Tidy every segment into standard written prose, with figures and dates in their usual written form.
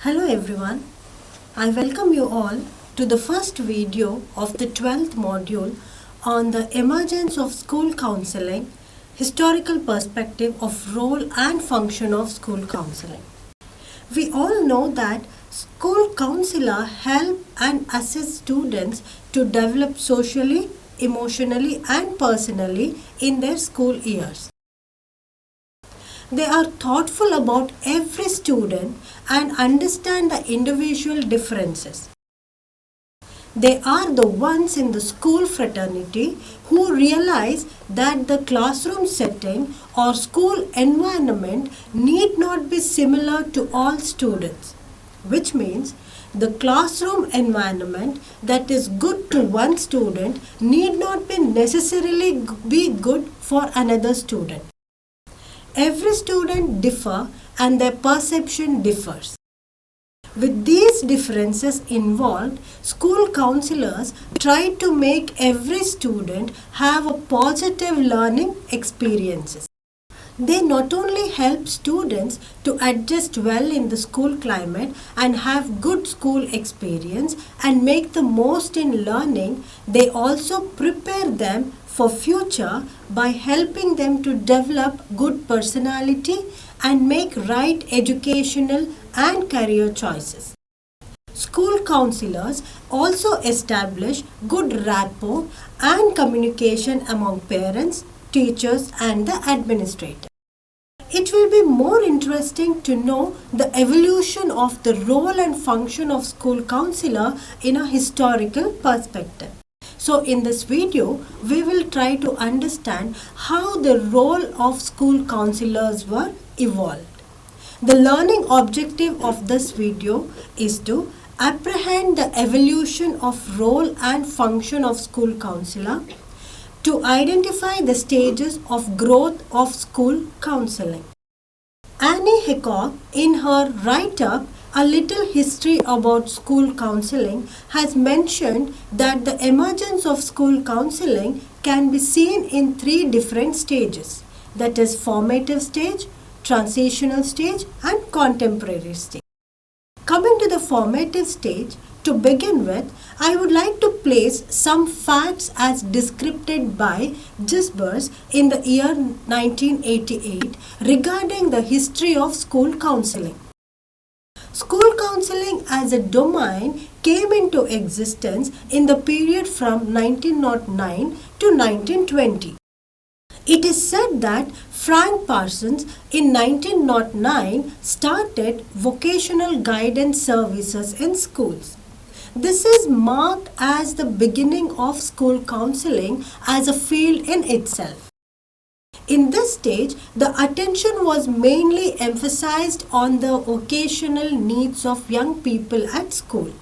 Hello everyone, I welcome you all to the first video of the 12th module on the emergence of school counseling, historical perspective of role and function of school counseling. We all know that school counselor help and assist students to develop socially, emotionally and personally in their school years. They are thoughtful about every student and understand the individual differences. They are the ones in the school fraternity who realize that the classroom setting or school environment need not be similar to all students, which means the classroom environment that is good to one student need not be necessarily be good for another student. Every student differ and their perception differs. With these differences involved, school counselors try to make every student have a positive learning experiences. They not only help students to adjust well in the school climate and have good school experience and make the most in learning, they also prepare them for future by helping them to develop good personality and make right educational and career choices. School counselors also establish good rapport and communication among parents, teachers and the administrator. It will be more interesting to know the evolution of the role and function of school counselor in a historical perspective. So in this video, we will try to understand how the role of school counselors were evolved. The learning objective of this video is to apprehend the evolution of role and function of school counselor, to identify the stages of growth of school counseling. Annie Hickok, in her write-up, A Little History About School Counseling, has mentioned that the emergence of school counseling can be seen in three different stages, that is formative stage, transitional stage and contemporary stage. Coming to the formative stage, to begin with, I would like to place some facts as described by Gisbers in the year 1988 regarding the history of school counseling. School counseling as a domain came into existence in the period from 1909 to 1920. It is said that Frank Parsons in 1909 started vocational guidance services in schools. This is marked as the beginning of school counseling as a field in itself. In this stage, the attention was mainly emphasized on the vocational needs of young people at school.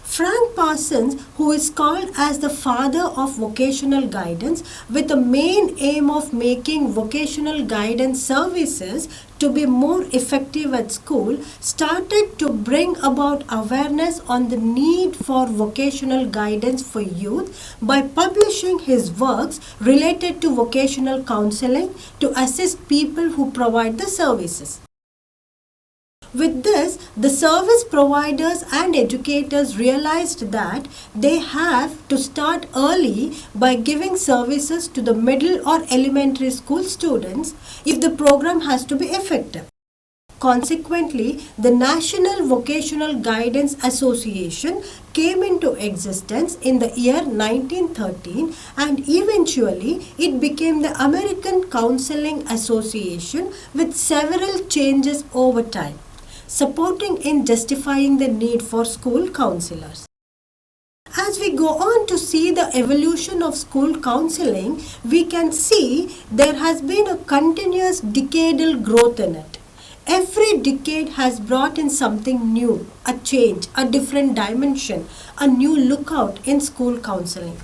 Frank Parsons, who is called as the father of vocational guidance, with the main aim of making vocational guidance services to be more effective at school, started to bring about awareness on the need for vocational guidance for youth by publishing his works related to vocational counseling to assist people who provide the services. With this, the service providers and educators realized that they have to start early by giving services to the middle or elementary school students if the program has to be effective. Consequently, the National Vocational Guidance Association came into existence in the year 1913 and eventually it became the American Counseling Association with several changes over time, supporting in justifying the need for school counselors. As we go on to see the evolution of school counseling, we can see there has been a continuous decadal growth in it. Every decade has brought in something new, a change, a different dimension, a new lookout in school counseling.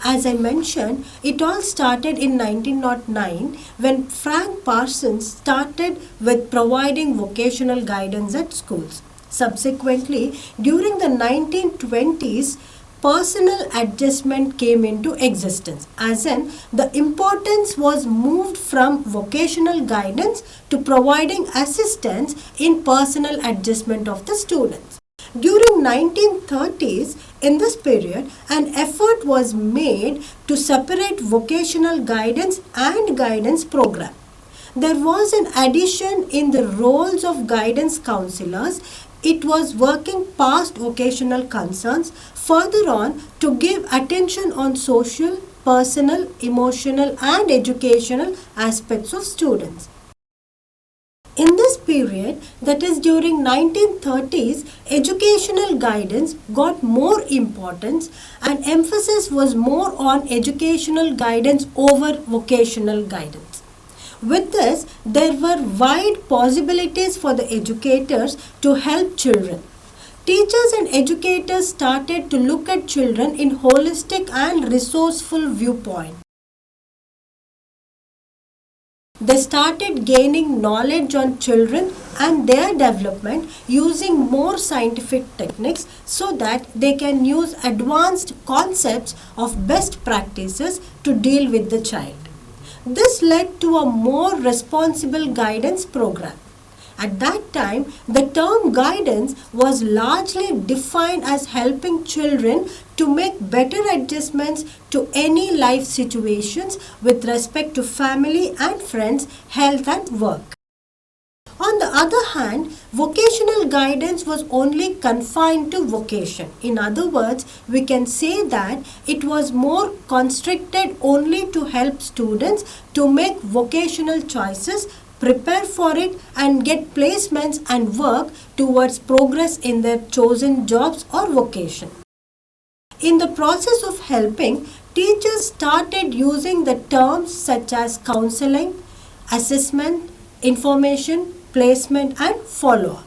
As I mentioned, it all started in 1909 when Frank Parsons started with providing vocational guidance at schools. Subsequently, during the 1920s, personal adjustment came into existence, as in the importance was moved from vocational guidance to providing assistance in personal adjustment of the students. During 1930s, in this period, an effort was made to separate vocational guidance and guidance program. There was an addition in the roles of guidance counselors. It was working past vocational concerns further on to give attention on social, personal, emotional and educational aspects of students. In this period, that is during 1930s, educational guidance got more importance and emphasis was more on educational guidance over vocational guidance. With this, there were wide possibilities for the educators to help children. Teachers and educators started to look at children in holistic and resourceful viewpoint. They started gaining knowledge on children and their development using more scientific techniques so that they can use advanced concepts of best practices to deal with the child. This led to a more responsible guidance program. At that time, the term guidance was largely defined as helping children to make better adjustments to any life situations with respect to family and friends, health and work. On the other hand, vocational guidance was only confined to vocation. In other words, we can say that it was more constricted only to help students to make vocational choices, prepare for it and get placements and work towards progress in their chosen jobs or vocation. In the process of helping, teachers started using the terms such as counseling, assessment, information, placement and follow-up.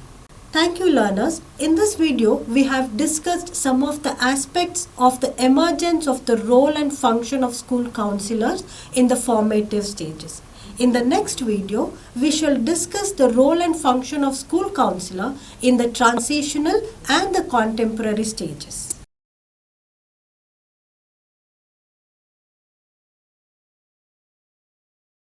Thank you learners. In this video, we have discussed some of the aspects of the emergence of the role and function of school counselors in the formative stages. In the next video, we shall discuss the role and function of school counselor in the transitional and the contemporary stages.